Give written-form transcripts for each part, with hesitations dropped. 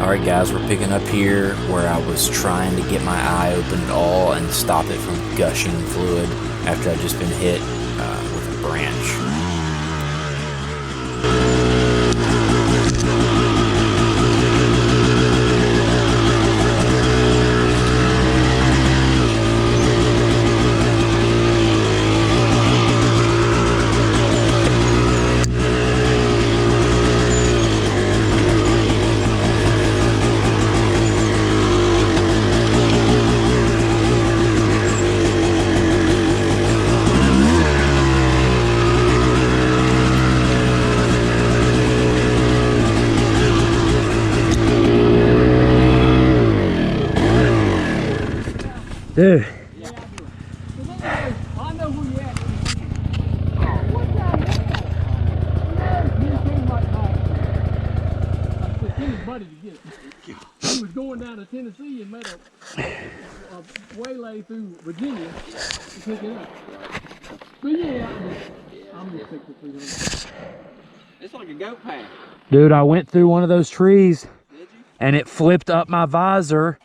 Alright guys, we're picking up here where I was trying to get my eye open at all and stop it from gushing fluid after I'd just been hit with a branch. Dude. Yeah, I know who you at. Oh, what's that? He came right back. I said, send his buddy to get it. He was going down to Tennessee and met a waylay through Virginia to pick it up. But yeah, I'm gonna stick to 300. It's like a goat path. Dude, I went through one of those trees and it flipped up my visor.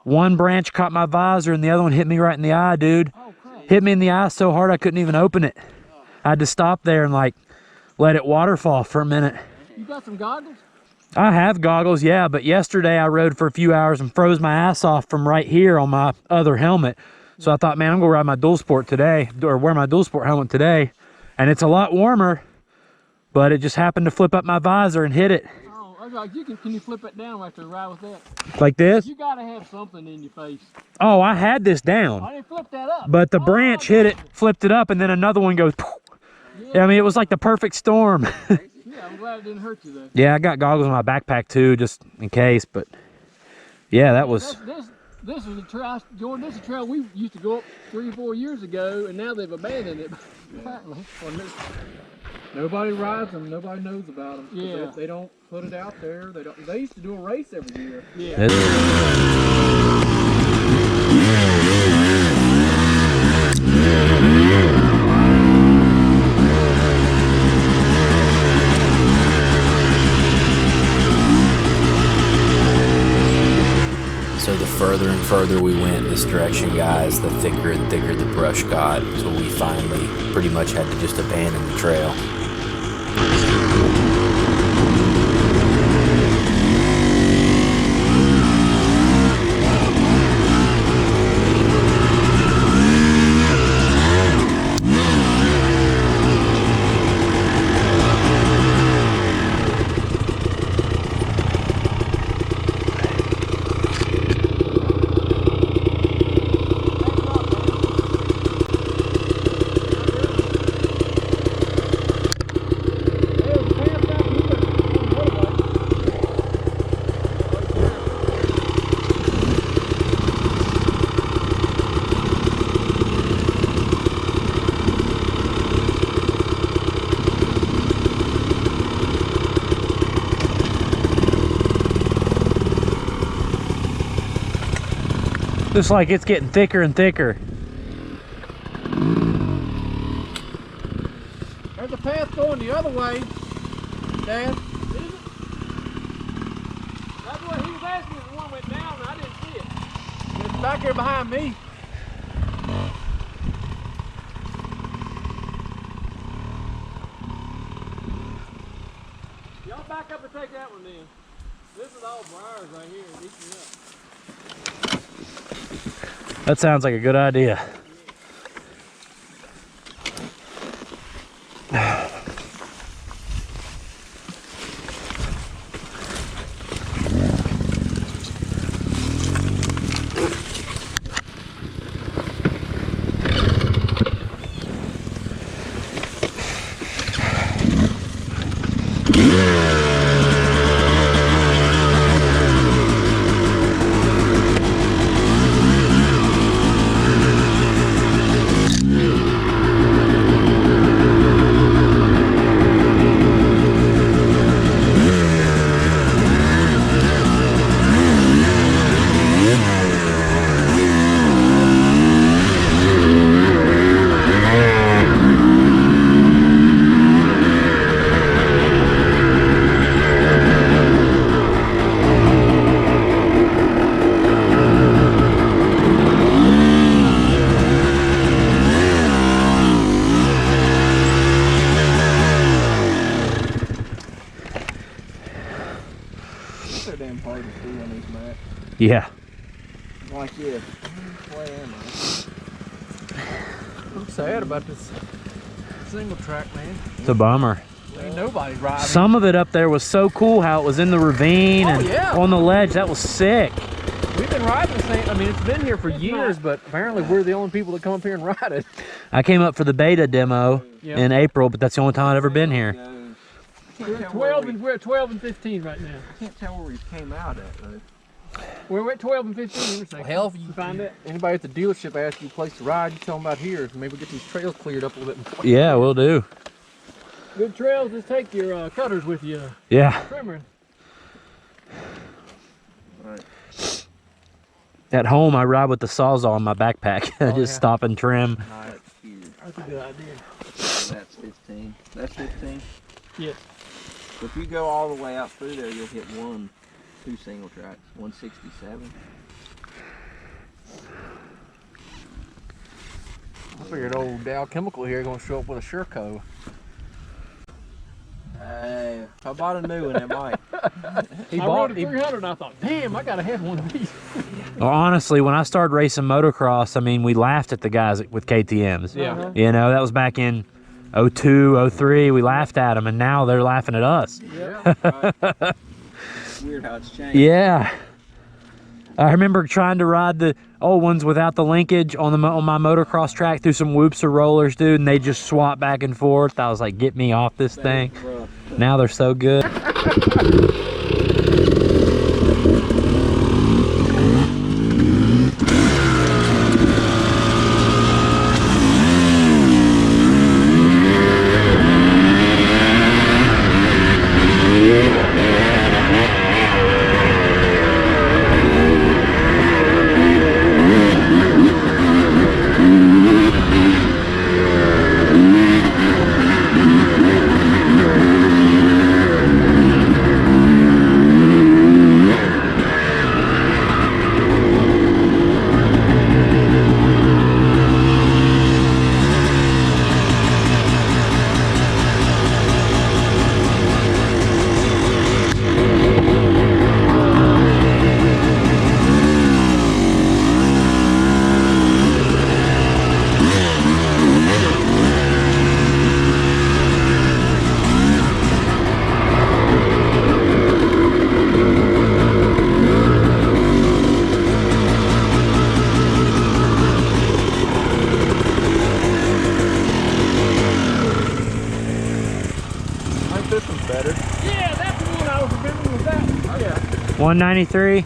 One branch caught my visor and the other one hit me right in the eye, dude. Oh, crap. Hit me in the eye so hard I couldn't even open it. I had to stop there and like let it waterfall for a minute. You got some goggles? I have goggles, yeah, but yesterday I rode for a few hours and froze my ass off from right here on my other helmet. So I thought, man, I'm gonna ride my dual sport today, or wear my dual sport helmet today. And it's a lot warmer, but it just happened to flip up my visor and hit it. Oh, I was like, can you flip it down after a ride with that? Like this? You gotta have something in your face. Oh, I had this down. I didn't flip that up. But the branch hit it, flipped it up, and then another one goes, yeah, I mean, it was like the perfect storm. Yeah, I'm glad it didn't hurt you though. Yeah, I got goggles in my backpack too, just in case, but yeah, that was... This is a trail, Jordan, this is a trail we used to go up 3 or 4 years ago, and now they've abandoned it. Apparently. Nobody rides them. Nobody knows about them. Yeah. They don't put it out there. They don't. They used to do a race every year. Yeah. So the further and further we went this direction, guys, the thicker and thicker the brush got. So we finally pretty much had to just abandon the trail. Just like it's getting thicker and thicker. There's a path going the other way, Dad. Is it? That's what he was asking if the one went down, and I didn't see it. It's back here behind me. Y'all back up and take that one then. This is all briars right here, and eating up. That sounds like a good idea. Yeah. Like this. Where am I? I'm sad about this single track, man. It's a bummer. Ain't nobody riding. Some of it up there was so cool how it was in the ravine and yeah. on the ledge. That was sick. We've been riding this thing. I mean, it's been here for years, but apparently we're the only people that come up here and ride it. I came up for the beta demo Yeah. in April, but that's the only time I've ever been here. We're at 12 and we're at 12 and 15 right now. I can't tell where we came out at though. We're at 12 and 15 intersections. Hell, if you find it. Anybody at the dealership asks you a place to ride, you tell them about here. Maybe we'll get these trails cleared up a little bit more. Yeah, we'll do. Good trails, just take your cutters with you. Yeah. Trimmer. Right. At home, I ride with the Sawzall in my backpack. I just stop and trim. That's huge. That's a good idea. That's 15. That's 15. Yeah. So if you go all the way out through there, you'll hit two single tracks. 167. I figured old Dow Chemical here gonna show up with a Sherco. Hey, if I bought a new one, it might. I rode a 300 and I thought, damn, I gotta have one of these. Well, honestly, when I started racing motocross, I mean, we laughed at the guys with KTMs. Yeah. You know, that was back in 02, 03. We laughed at them, and now they're laughing at us. Yeah. Right. It's weird how it's changed. Yeah. I remember trying to ride the old ones without the linkage on my motocross track through some whoops or rollers, dude, and they just swap back and forth. I was like, get me off this thing. Now they're so good. This one's better. Yeah, that's the one I was remembering was that one. Oh, yeah. 193.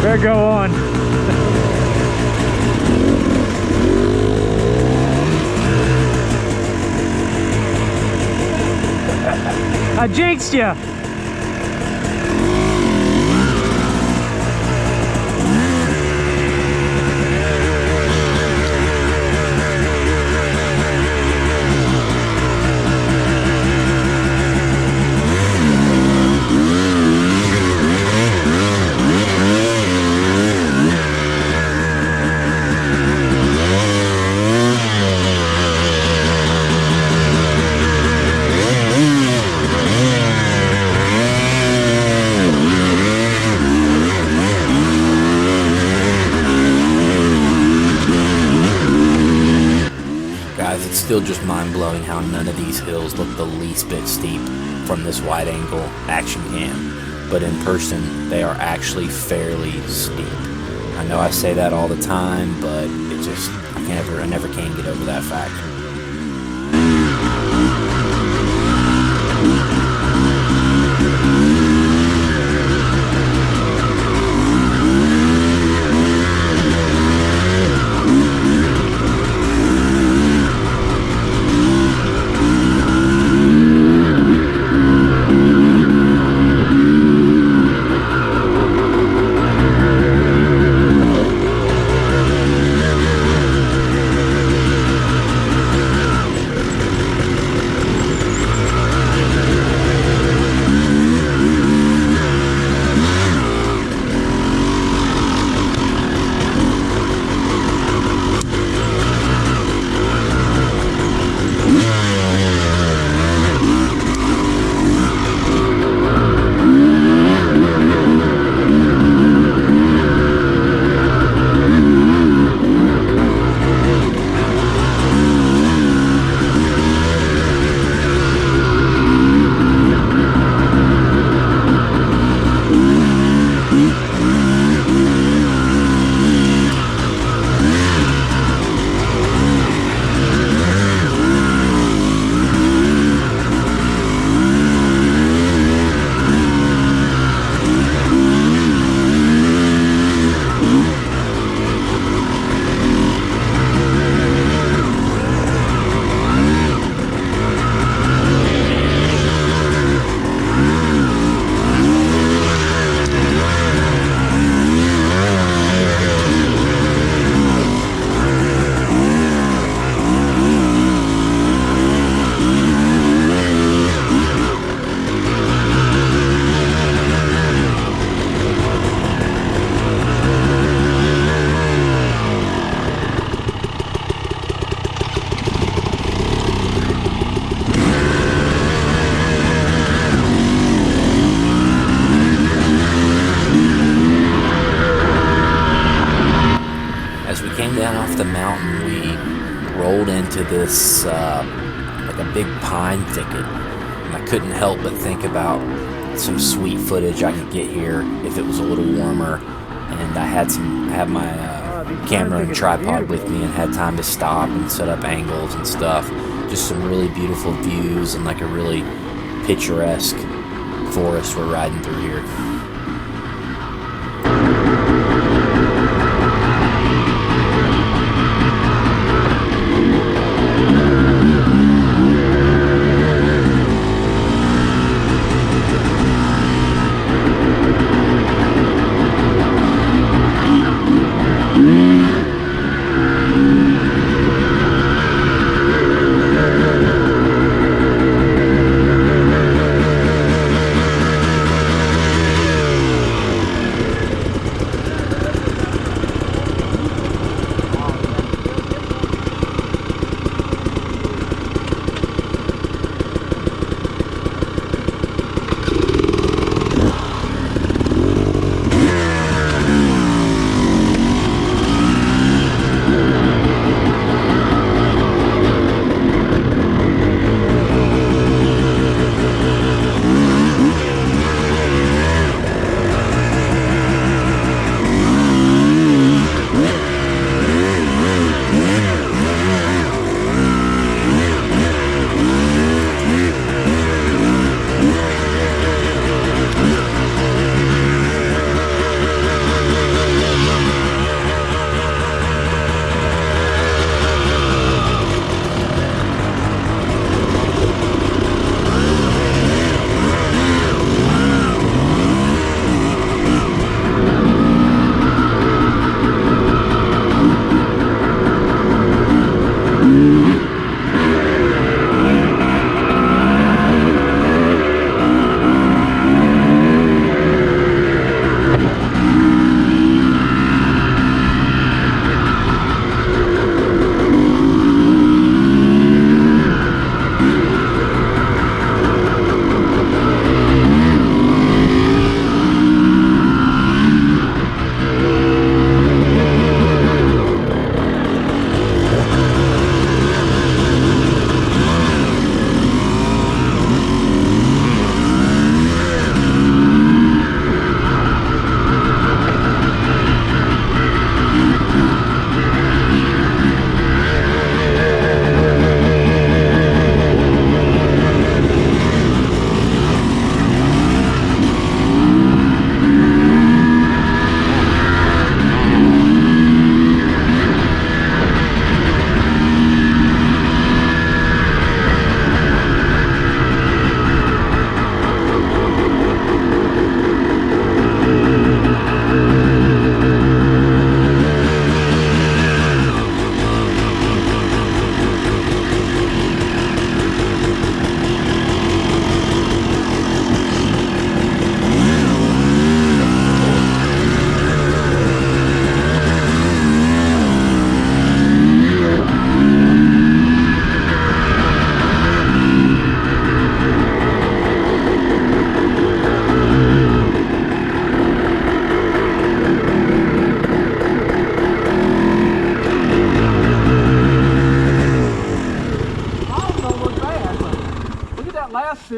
Better go on. I jinxed you. it's still just mind-blowing how none of these hills look the least bit steep from this wide-angle action cam. But in person, they are actually fairly steep. I know I say that all the time, but it just, I never can get over that fact. The mountain, we rolled into this like a big pine thicket, and I couldn't help but think about some sweet footage I could get here if it was a little warmer, and I had my camera and tripod with me and had time to stop and set up angles and stuff. Just some really beautiful views and like a really picturesque forest we're riding through here.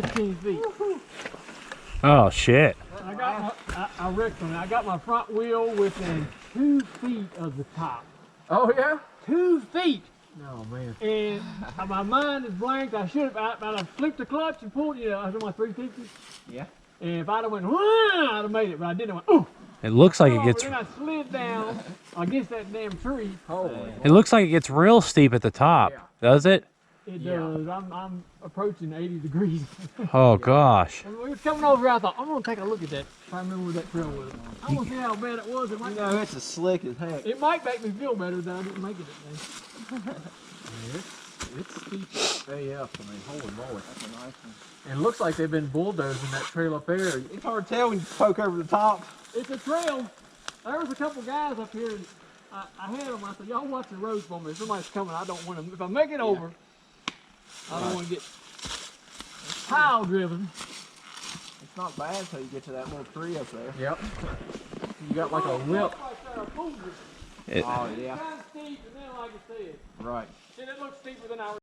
15 feet. Oh shit. I got I reckon I got my front wheel within 2 feet of the top. Oh yeah? 2 feet. Oh man. And my mind is blank. I should have, I'd have flipped the clutch and pulled, you know, I was on my 350. Yeah. And if I'd have went, Wah! I'd have made it, but I didn't. I went, ooh. It looks like it But gets. then I slid down against that damn tree. It looks like it gets real steep at the top. Does it? It does. I'm approaching 80 degrees. Oh gosh. When we were coming over, I thought, I'm going to take a look at that. If I remember where that trail was. I want to see how bad it was. It might, You know, it's as slick as heck. it might make me feel better that I didn't make it that day. It's steep AF. I mean, holy moly. That's a nice one. And it looks like they've been bulldozing that trail up there. It's hard to tell when you poke over the top. It's a trail. There was a couple guys up here. And I had them. I said, y'all watch the road for me. If somebody's coming, I don't want them. If I make it over, I don't want to get pile driven. It's not bad until you get to that little tree up there. Yep. You got like a lip. It- Oh yeah. Kind of steep, and then like I said, Right. it looks steeper than I